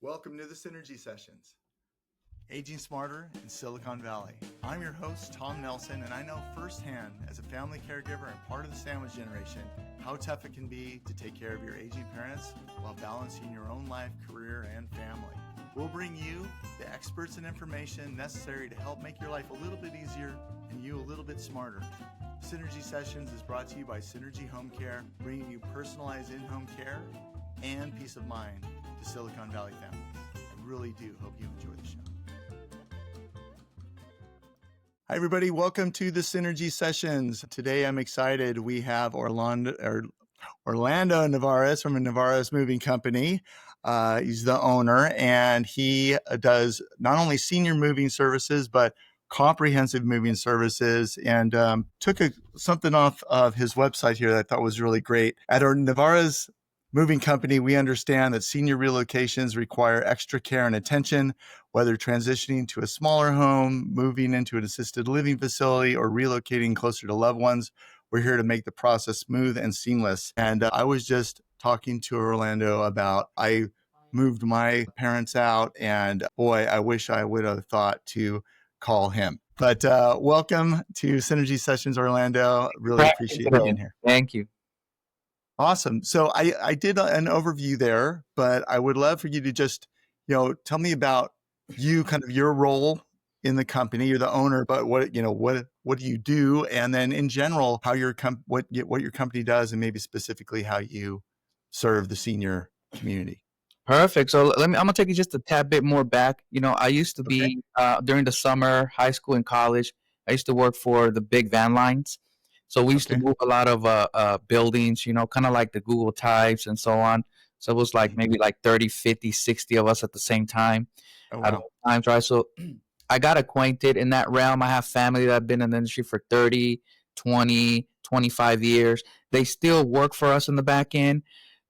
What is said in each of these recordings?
Welcome to the Synergy Sessions, Aging Smarter in Silicon Valley. I'm your host, Tom Nelson, and I know firsthand as a family caregiver and part of the sandwich generation how tough it can be to take care of your aging parents while balancing your own life, career, and family. We'll bring you the experts and information necessary to help make your life a little bit easier and you a little bit smarter. Synergy Sessions is brought to you by Synergy HomeCare, bringing you personalized in-home care and peace of mind to Silicon Valley families. I really do hope you enjoy the show. Hi, everybody. Welcome to the Synergy Sessions. Today, I'm excited. We have Orlando Nevarez from Nevarez Moving Company. He's the owner, and he does not only senior moving services, but comprehensive moving services, and took something off of his website here that I thought was really great. At our Nevarez Moving Company, we understand that senior relocations require extra care and attention, whether transitioning to a smaller home, moving into an assisted living facility, or relocating closer to loved ones. We're here to make the process smooth and seamless. And I was just talking to Orlando about, I moved my parents out, and boy, I wish I would have thought to call him. But welcome to Synergy Sessions, Orlando. Really appreciate you being here. Thank you. Awesome. So I did an overview there, but I would love for you to just, tell me about you, kind of your role in the company. You're the owner, but what do you do? And then in general, how what your company does, and maybe specifically how you serve the senior community. Perfect. So I'm gonna take you just a tad bit more back. I used to be during the summer, high school and college, I used to work for the big van lines. So we used to move a lot of buildings, kind of like the Google types and so on. So it was like maybe like 30, 50, 60 of us at the same time at all times, right? So I got acquainted in that realm. I have family that have been in the industry for 30, 20, 25 years. They still work for us in the back end.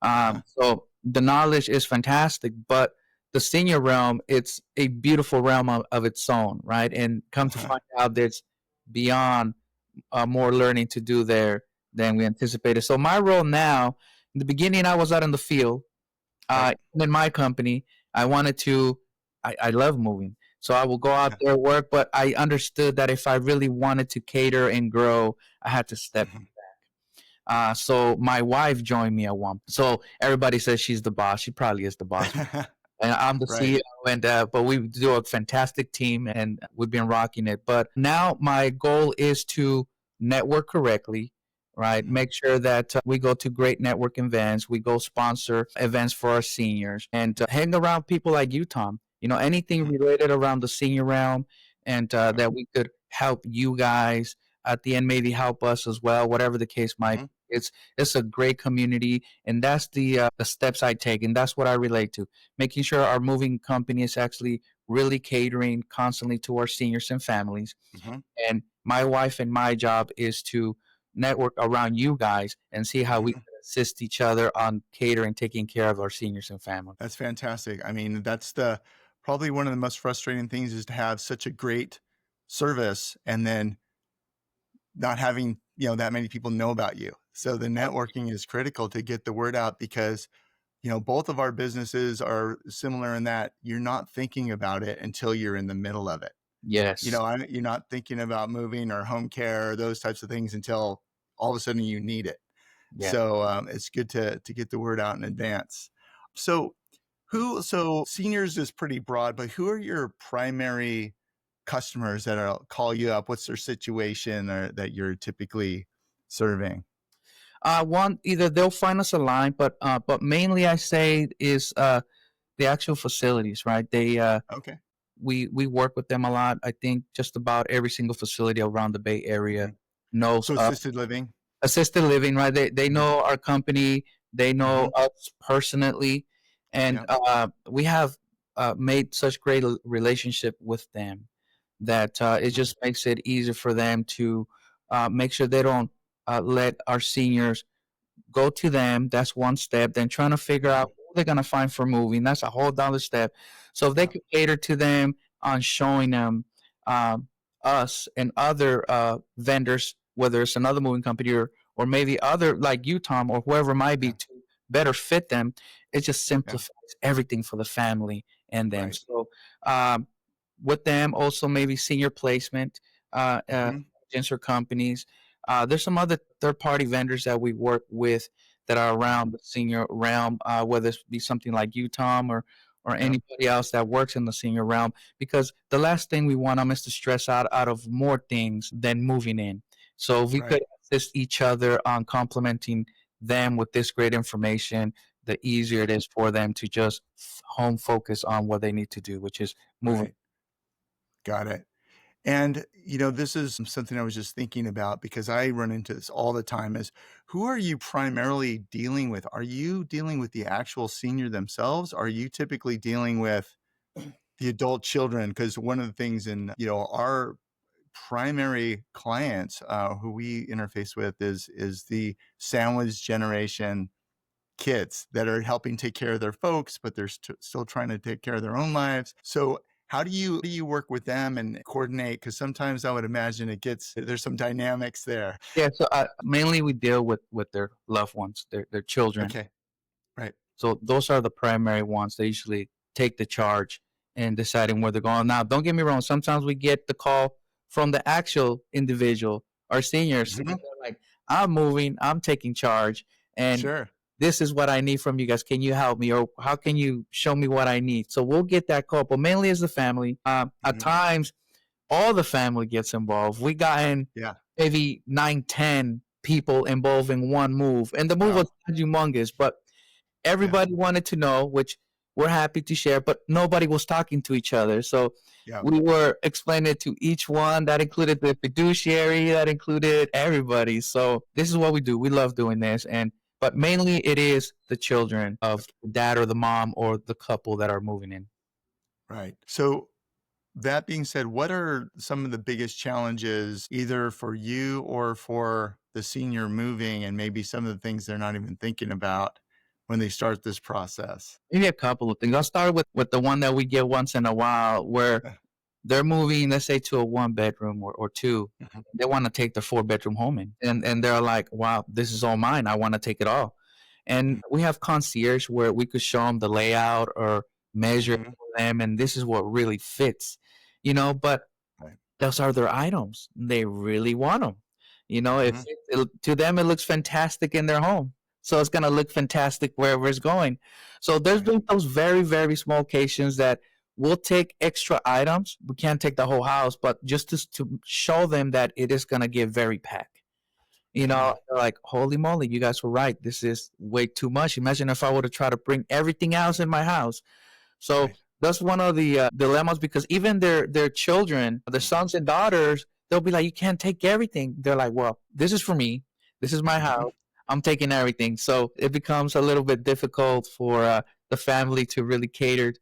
So the knowledge is fantastic, but the senior realm, it's a beautiful realm of its own, right? And come to find out there's beyond more learning to do there than we anticipated. So my role now, in the beginning, I was out in the field. In my company, I love moving. So I will go out there, work, but I understood that if I really wanted to cater and grow, I had to step back. So my wife joined me at one. So everybody says she's the boss. She probably is the boss. And I'm the CEO, and but we do a fantastic team, and we've been rocking it. But now my goal is to network correctly, right? Make sure that we go to great network events, we go sponsor events for our seniors, and hang around people like you, Tom. Anything related around the senior realm, and that we could help you guys at the end, maybe help us as well, whatever the case might be. It's a great community, and that's the steps I take, and that's what I relate to, making sure our moving company is actually really catering constantly to our seniors and families. And my wife and my job is to network around you guys and see how we can assist each other on catering, taking care of our seniors and family. That's fantastic. I mean, that's probably one of the most frustrating things, is to have such a great service and then not having that many people know about you. So the networking is critical to get the word out, because both of our businesses are similar in that you're not thinking about it until you're in the middle of it. Yes. You're not thinking about moving or home care or those types of things until all of a sudden you need it. Yeah. So it's good to get the word out in advance. So seniors is pretty broad, but who are your primary customers that call you up? What's their situation or that you're typically serving? Either they'll find us a line, but mainly I say is the actual facilities, right? They we work with them a lot. I think just about every single facility around the Bay Area knows. So assisted living, right? They know our company. They know us personally, and we have made such great relationship with them that it just makes it easier for them to make sure they don't let our seniors go to them. That's one step. Then trying to figure out who they're going to find for moving. That's a whole other step. So if they could cater to them on showing them us and other vendors, whether it's another moving company or maybe other like you, Tom, or whoever it might be, to better fit them, it just Yeah. simplifies everything for the family and them. Right. So um, with them, also maybe senior placement Hmm. agents or companies. There's some other third party vendors that we work with that are around the senior realm, whether it be something like you, Tom, or Yeah. anybody else that works in the senior realm. Because the last thing we want them is to stress out of more things than moving in. So if we Right. could assist each other on complementing them with this great information, the easier it is for them to just home focus on what they need to do, which is moving. Right. Got it. And, this is something I was just thinking about because I run into this all the time is who are you primarily dealing with? Are you dealing with the actual senior themselves? Are you typically dealing with the adult children? Because one of the things in, our primary clients who we interface with is the sandwich generation kids that are helping take care of their folks, but they're still trying to take care of their own lives. So how do you work with them and coordinate? Because sometimes I would imagine there's some dynamics there. Yeah, so mainly we deal with their loved ones, their children. Okay, right. So those are the primary ones. They usually take the charge in deciding where they're going. Now, don't get me wrong. Sometimes we get the call from the actual individual, our seniors, saying Hmm. they're like, "I'm moving. I'm taking charge, and Sure. this is what I need from you guys. Can you help me, or how can you show me what I need?" So we'll get that call, but mainly as the family. At Hmm. times, all the family gets involved. We got in Yeah. maybe 9, 10 people involved in one move, and the move was Wow. humongous, but Yeah. everybody wanted to know, which we're happy to share, but nobody was talking to each other. So Yeah. we were explaining it to each one. That included the fiduciary, that included everybody. So this is what we do. We love doing this. But mainly it is the children of Okay. the dad or the mom or the couple that are moving in. Right. So that being said, what are some of the biggest challenges either for you or for the senior moving and maybe some of the things they're not even thinking about when they start this process? Maybe a couple of things. I'll start with the one that we get once in a while where Yeah. they're moving, let's say, to a one bedroom or two. Mhm. They want to take their four-bedroom home in. And they're like, wow, this is all mine. I want to take it all. And Mhm. we have concierge where we could show them the layout or measure it Mhm. for them. And this is what really fits, but Right. those are their items. They really want them. If Mhm. to them, it looks fantastic in their home. So it's going to look fantastic wherever it's going. So there's Right. been those very, very small occasions that we'll take extra items. We can't take the whole house, but just to show them that it is going to get very packed. Mhm. They're like, holy moly, you guys were right. This is way too much. Imagine if I were to try to bring everything else in my house. So Right. that's one of the dilemmas because even their children, their sons and daughters, they'll be like, "You can't take everything." They're like, "Well, this is for me. This is my Mhm. house. I'm taking everything." So it becomes a little bit difficult for the family to really cater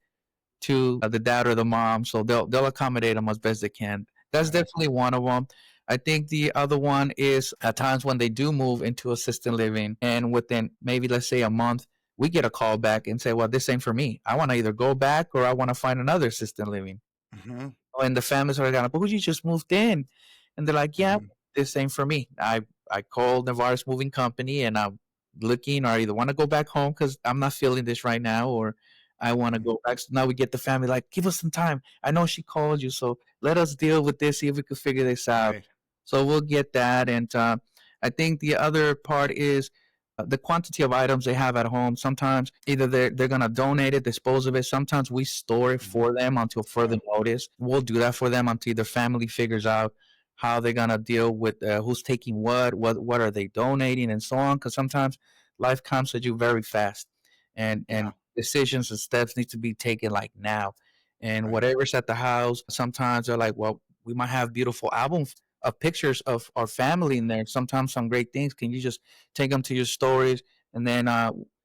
to the dad or the mom. So they'll accommodate them as best they can. That's Right. definitely one of them. I think the other one is at times when they do move into assisted living, and within maybe let's say a month, we get a call back and say, "Well, this ain't for me. I want to either go back or I want to find another assisted living." Mhm. And the families are gonna, "But you just moved in," and they're like, "Yeah, Mhm. this ain't for me. I called Nevarez Moving Company and I'm looking, or I either want to go back home because I'm not feeling this right now, or I want to Mhm. go back." So now we get the family like, "Give us some time. I know she called you, so let us deal with this. See if we could figure this out." Right. So we'll get that, and I think the other part is the quantity of items they have at home. Sometimes either they're gonna donate it, dispose of it. Sometimes we store it Mhm. for them until further Yeah. notice. We'll do that for them until their family figures out how they're gonna deal with who's taking what are they donating, and so on. Because sometimes life comes at you very fast, and Yeah. decisions and steps need to be taken like now. And Right. whatever's at the house, sometimes they're like, well, we might have beautiful albums of pictures of our family in there. Sometimes some great things. Can you just take them to your stories? And then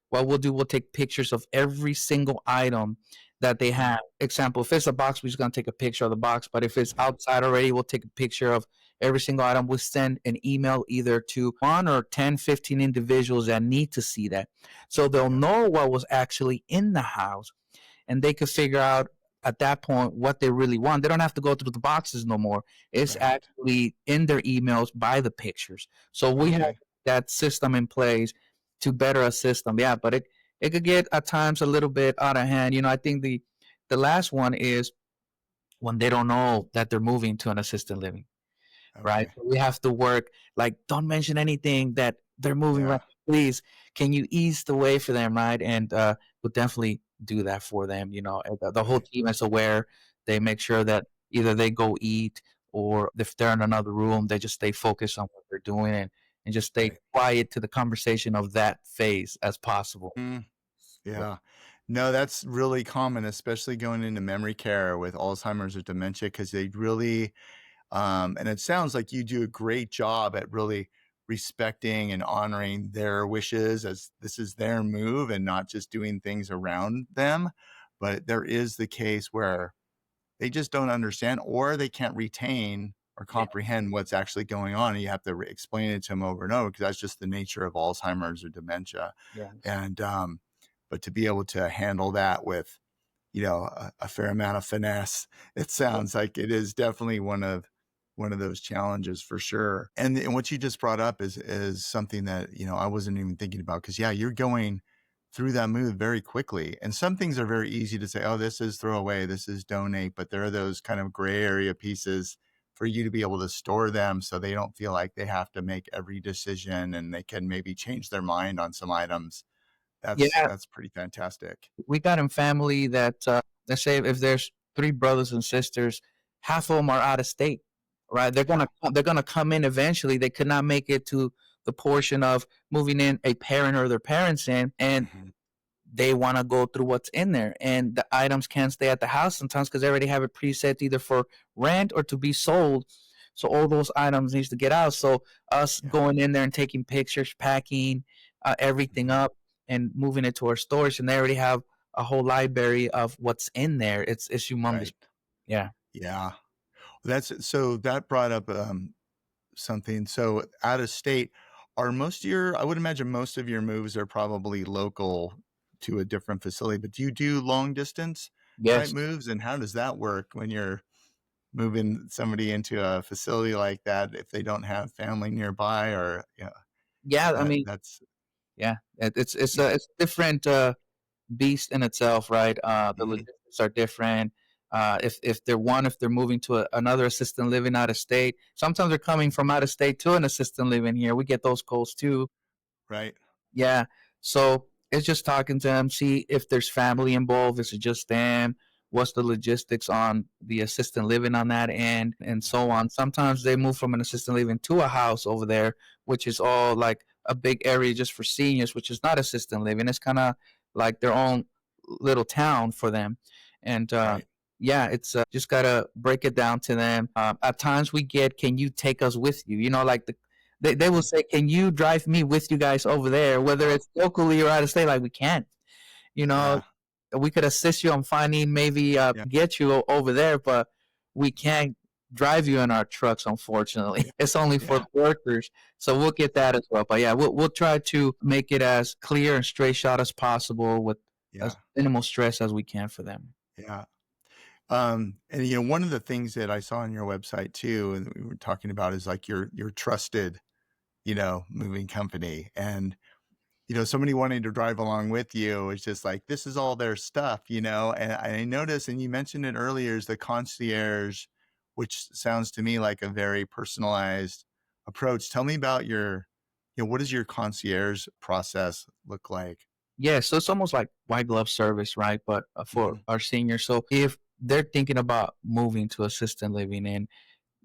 what we'll do, we'll take pictures of every single item that they Mhm. have. Example, if it's a box, we're just gonna take a picture of the box. But if it's outside already, we'll take a picture of every single item. We'll send an email either to 1 or 10, 15 individuals that need to see that. So they'll Yeah. know what was actually in the house and they could figure out at that point what they really want. They don't have to go through the boxes no more. It's Right. actually in their emails by the pictures. So we have Okay. that system in place. to better assist them. Yeah, but it could get at times a little bit out of hand. I think the last one is when they don't know that they're moving to an assisted living, right? Okay. So we have to work like, don't mention anything that they're moving, right? Yeah. Please, can you ease the way for them, right? And we'll definitely do that for them. And the whole Right. team is aware. They make sure that either they go eat, or if they're in another room, they just stay focused on what they're doing, and just stay Right. quiet to the conversation of that phase as possible. Mm, Yeah. yeah. No, that's really common, especially going into memory care with Alzheimer's or dementia, because they really, and it sounds like you do a great job at really respecting and honoring their wishes as this is their move and not just doing things around them. But there is the case where they just don't understand or they can't retain or Yeah. comprehend what's actually going on. And you have to explain it to them over and over because that's just the nature of Alzheimer's or dementia. Yes. And, but to be able to handle that with, a fair amount of finesse, it sounds like it is definitely one of those challenges for sure. And what you just brought up is something that, I wasn't even thinking about because yeah, you're going through that move very quickly. And some things are very easy to say, oh, this is throw away, this is donate, but there are those kind of gray area pieces for you to be able to store them so they don't feel like they have to make every decision and they can maybe change their mind on some items. That's Yeah. that's pretty fantastic. We got in family that, let's say if there's three brothers and sisters, half of them are out of state, right? Yeah. They're gonna come in eventually. They could not make it to the portion of moving in a parent or their parents in, and Mhm. they want to go through what's in there, and the items can't stay at the house sometimes because they already have it preset either for rent or to be sold. So all those items needs to get out. So us Yeah. going in there and taking pictures, packing everything Mhm. up, and moving it to our storage, and they already have a whole library of what's in there. It's humongous. Right. Yeah. Yeah. That's so that brought up something. So out of state, are most of your, I would imagine most of your moves are probably local to a different facility, but do you do long distance type Yes. moves? And how does that work when you're moving somebody into a facility like that if they don't have family nearby or yeah, Yeah. I that mean, that's yeah. It's yeah. it's different. Beast in itself, right? The Mhm. logistics are different. If they're moving to another assistant living out of state, sometimes they're coming from out of state to an assistant living here. We get those calls too. Right. Yeah. So it's just talking to them, see if there's family involved. Is it just them? What's the logistics on the assistant living on that end, and so Mhm. on. Sometimes they move from an assistant living to a house over there, which is all like a big area just for seniors, which is not assistant living. It's kind of like their own little town for them. And Right. yeah, it's just got to break it down to them. At times we get, can you take us with you? Like they will Mhm. say, can you drive me with you guys over there, whether it's locally or out of state? Like, we can't, you know, Yeah. we could assist you on finding, maybe Yeah. get you over there, but we can't drive you in our trucks, unfortunately. It's only for Yeah. workers. So we'll get that as well. But yeah, we'll try to make it as clear and straight shot as possible with as Yeah. minimal stress as we can for them. Yeah. And one of the things that I saw on your website too, and we were talking about is like your trusted, moving company. And, somebody wanting to drive along with you is just like, this is all their stuff, and I noticed, and you mentioned it earlier, is the concierge, which sounds to me like a very personalized approach. Tell me about what does your concierge process look like? Yeah, so it's almost like white glove service, right? But for Hmm. our seniors. So if they're thinking about moving to assisted living and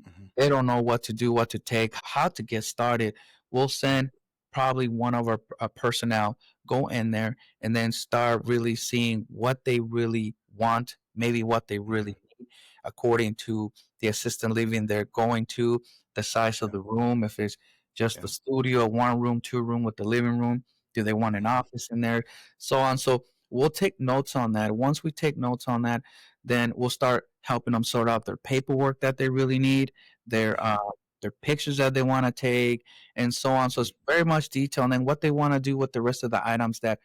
Hmm. they don't know what to do, what to take, how to get started, we'll send probably one of our personnel go in there and then start really seeing what they really want, maybe what they Hmm. really need, according to the assistant living they're going to, the size of Yeah. the room, if it's just the Yeah. studio, one room, two room with the living room, do they want an Hmm. office in there, so on. So we'll take notes on that. Once we take notes on that, then we'll start helping them sort out their paperwork that they really need, their Hmm. their pictures that they want to take, and so on. So it's very much detail, and then what they want to do with the rest of the items that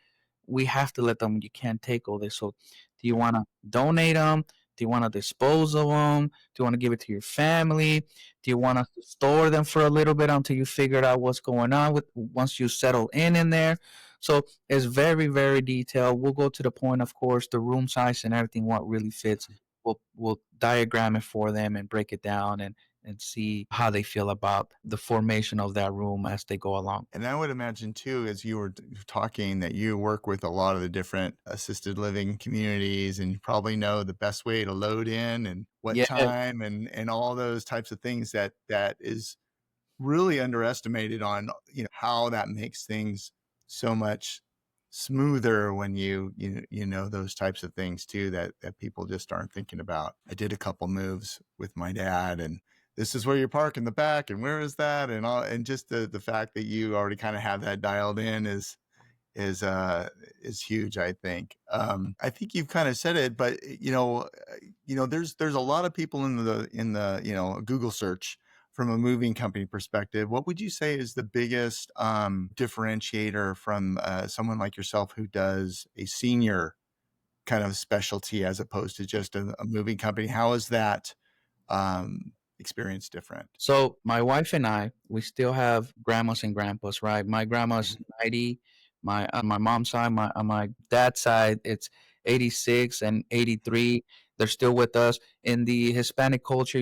we have to let them. You can't take all this. So do you Right. want to donate them? Do you want to dispose of them? Do you want to give it to your family? Do you want us to store them for a little bit until you figure out what's going on with once you settle in there? So it's very, very detailed. We'll go to the point, of course, the room size and everything, what really fits. We'll diagram it for them and break it down and see how they feel about the formation of that room as they go along. And I would imagine too, as you were talking, that you work with a lot of the different assisted living communities, and you probably know the best way to load in and what Yeah. time and all those types of things that is really underestimated on, how that makes things so much smoother when you know those types of things too that people just aren't thinking about. I did a couple moves with my dad, and this is where you park in the back and where is that and all, and just the fact that you already kind of have that dialed in is huge, I think. I think you've kind of said it, but there's a lot of people in the Google search from a moving company perspective. What would you say is the biggest differentiator from someone like yourself who does a senior kind of specialty as opposed to just a moving company? How is that experience different? So my wife and I, we still have grandmas and grandpas, right? My grandma's 90. My mom's side, my dad's side, it's 86 and 83. They're still with us. In the Hispanic culture,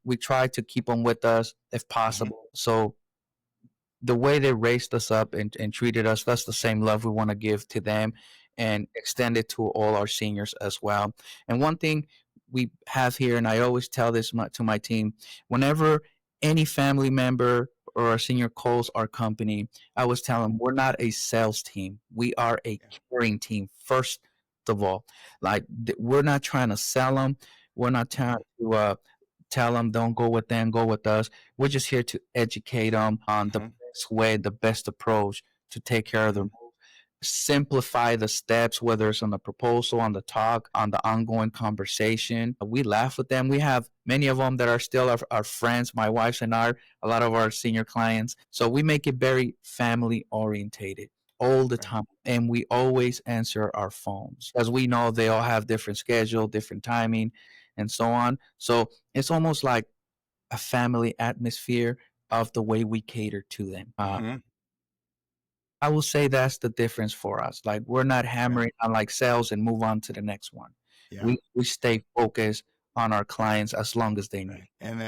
we try to keep them with us if Mhm. possible. So the way they raised us up and treated us, that's the same love we want to give to them and extend it to all our seniors as well. And one thing we have here, and I always tell this to my team, whenever any family member or a senior calls our company, I always tell them we're not a sales team. We are a Yeah. caring team, first of all. Like, we're not trying to sell them. We're not trying to tell them don't go with them, go with us. We're just here to educate them on the Mhm. best way, the best approach to take care of the Mhm. move. Simplify the steps, whether it's on the proposal, on the talk, on the ongoing conversation. We laugh with them. We have many of them that are still our friends, my wife's and a lot of our senior clients. So we make it very family orientated all the Right. time. And we always answer our phones because we know they all have different schedule, different timing, and so on. So it's almost like a family atmosphere of the way we cater to them. Mhm. I will say that's the difference for us. Like, we're not Yeah. hammering on like sales and move on to the next one. Yeah. We stay focused on our clients as long as they need. Right. And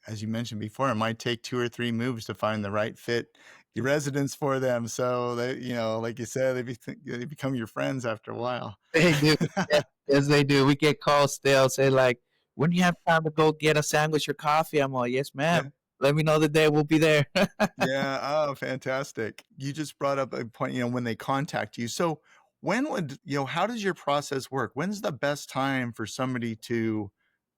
as you mentioned before, it might take two or three moves to find the right fit residence for them. So they, like you said, they become your friends after a while. They do. Yes, yes, they do. We get calls still say like, when do you have time to go get a sandwich or coffee? I'm like, yes, ma'am. Yeah. Let me know the day. We'll be there. Yeah. Oh, fantastic. You just brought up a point, when they contact you. So how does your process work? When's the best time for somebody to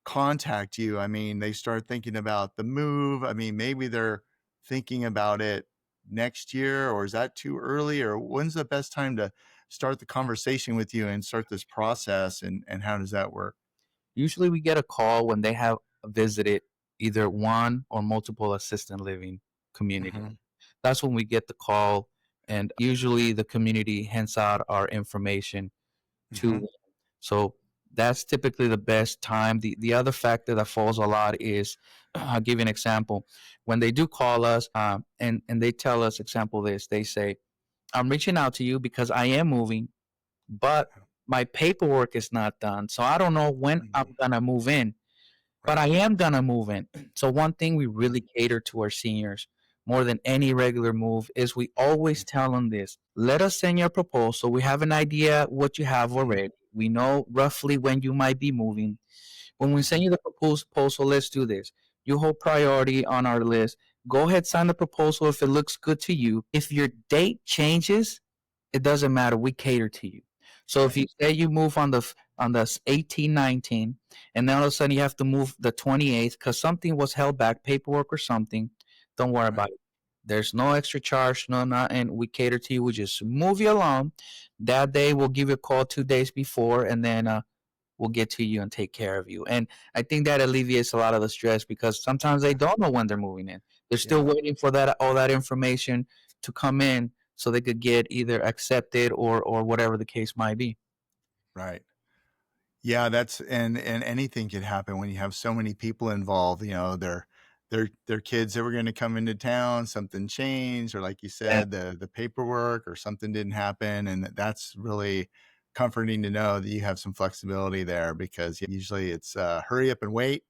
contact you? I mean, they start thinking about the move. I mean, maybe they're thinking about it next year, or is that too early? Or when's the best time to start the conversation with you and start this process? And how does that work? Usually we get a call when they have visited either one or multiple assisted living communities. Hmm. That's when we get the call, and usually the community hands out our information to Hmm. them. So that's typically the best time. The other factor that falls a lot is, I'll give you an example. When they do call us, and they tell us, example this, they say, I'm reaching out to you because I am moving, but my paperwork is not done. So I don't know when I'm Hmm. gonna move in, but Right. I am gonna move in. So one thing we really cater to our seniors more than any regular move is we always tell them this. Let us send your proposal. We have an idea what you have already. We know roughly when you might be moving. When we send you the proposal, let's do this. You hold priority on our list. Go ahead, sign the proposal if it looks good to you. If your date changes, it doesn't matter. We cater to you. So if Right. you say you move on the 18, 19, and then all of a sudden you have to move the 28th because something was held back, paperwork or something, don't worry Right. about it. There's no extra charge, no nothing. We cater to you. We just move you along. That day we'll give you a call 2 days before, and then we'll get to you and take care of you. And I think that alleviates a lot of the stress because sometimes they don't know when they're moving in. They're still Yeah. waiting for that all that information to come in so they could get either accepted or whatever the case might be. Right. Yeah, that's and anything could happen when you have so many people involved, their kids that were gonna come into town, something changed, or like you Yeah. said, the paperwork or something didn't happen, and that's really comforting to know that you have some flexibility there because usually it's, hurry up and wait,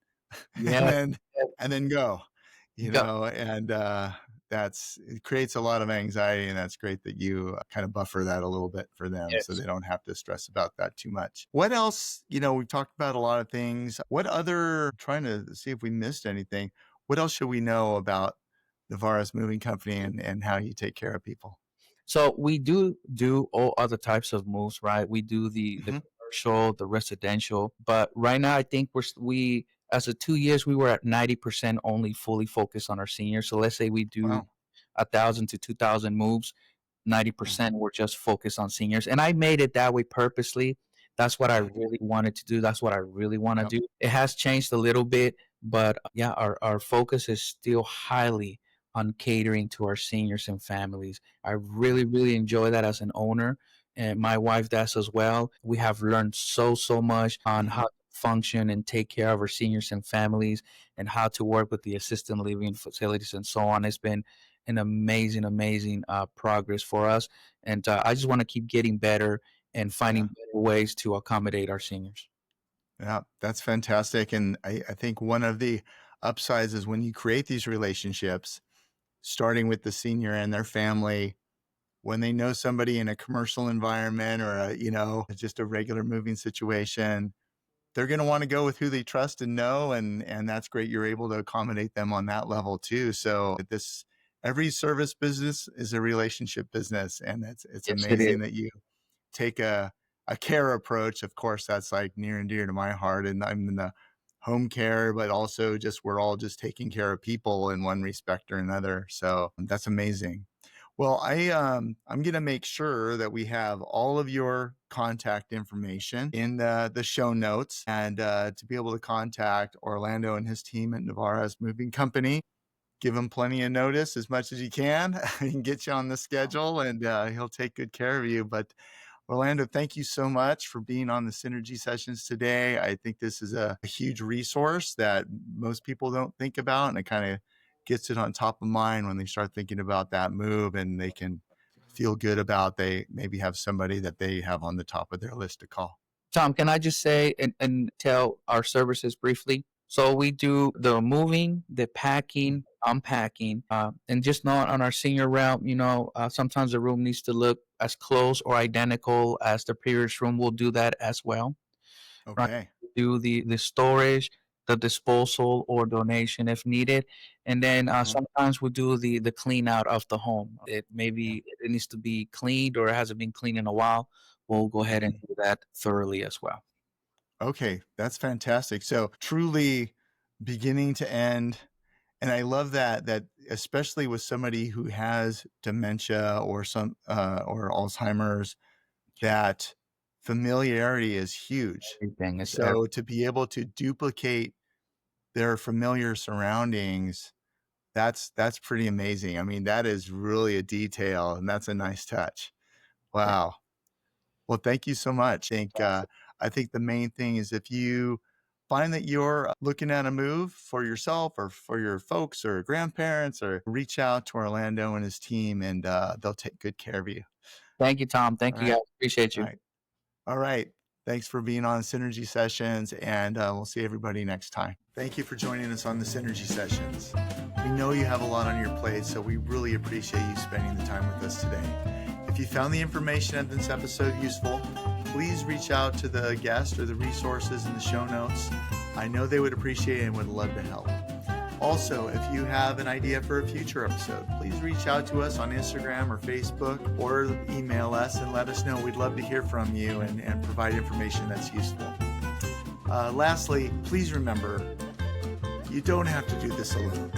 and Yeah. then go, Go. and, it creates a lot of anxiety, and that's great that you kind of buffer that a little bit for them so Yes. they don't have to stress about that too much. What else, we've talked about a lot of things. What other trying to see if we missed anything. What else should we know about Nevarez Moving Company and how you take care of people? So we do all other types of moves, right? We do the Mhm. commercial, the residential, but right now I think we as of 2 years we were at 90% only fully focused on our seniors. So let's say we do Wow. 1,000 to 2,000 moves. Mm. 90% were just focused on seniors. And I made it that way purposely. That's what I Mhm. really wanted to do. That's what I really want to Yep. do. It has changed a little bit, but yeah, our focus is still highly on catering to our seniors and families. I really, really enjoy that as an owner. And my wife does as well. We have learned so much on Mhm. how to function and take care of our seniors and families and how to work with the assisted living facilities and so on. It's been an amazing progress for us. And I just want to keep getting better and finding Yeah. better ways to accommodate our seniors. Yeah, that's fantastic. And I think one of the upsides is when you create these relationships, starting with the senior and their family, when they know somebody in a commercial environment or just a regular moving situation, they're going to want to go with who they trust and know, and that's great. You're able to accommodate them on that level too. So this every service business is a relationship business, and it's Yes, it is. amazing that you take a care approach. Of course, that's like near and dear to my heart, and I'm in the home care, but also just we're all just taking care of people in one respect or another. So that's amazing. Well, I'm gonna make sure that we have all of your contact information in the show notes, and to be able to contact Orlando and his team at Nevarez Moving Company. Give him plenty of notice as much as you can. He can get you on the schedule, and he'll take good care of you. But Orlando, thank you so much for being on the Synergy Sessions today. I think this is a huge resource that most people don't think about, and it kind of gets it on top of mind when they start thinking about that move, and they can feel good about they maybe have somebody that they have on the top of their list to call. Tom, can I just say and tell our services briefly? So we do the moving, the packing, unpacking, and just not on our senior realm. Sometimes the room needs to look as close or identical as the previous room. We'll do that as well. Right? Okay. Do the storage, the disposal, or donation if needed, and then Mhm. sometimes we do the clean out of the home. It Yeah. maybe it needs to be cleaned or it hasn't been cleaned in a while. We'll go ahead and Mhm. do that thoroughly as well. Okay, that's fantastic. So truly beginning to end. And I love that especially with somebody who has dementia or or Alzheimer's, that familiarity is huge. Everything is So to be able to duplicate their familiar surroundings, that's pretty amazing. I mean, that is really a detail, and that's a nice touch. Wow. Well, thank you so much. I think the main thing is if you find that you're looking at a move for yourself or for your folks or grandparents, or reach out to Orlando and his team, and they'll take good care of you. Thank you, Tom. All Thank you, right. guys. Appreciate All you. right. All right. Thanks for being on Synergy Sessions, and we'll see everybody next time. Thank you for joining us on the Synergy Sessions. We know you have a lot on your plate, so we really appreciate you spending the time with us today. If you found the information in this episode useful, please reach out to the guest or the resources in the show notes. I know they would appreciate it and would love to help. Also, if you have an idea for a future episode, please reach out to us on Instagram or Facebook, or email us and let us know. We'd love to hear from you and provide information that's useful. Lastly, please remember, you don't have to do this alone.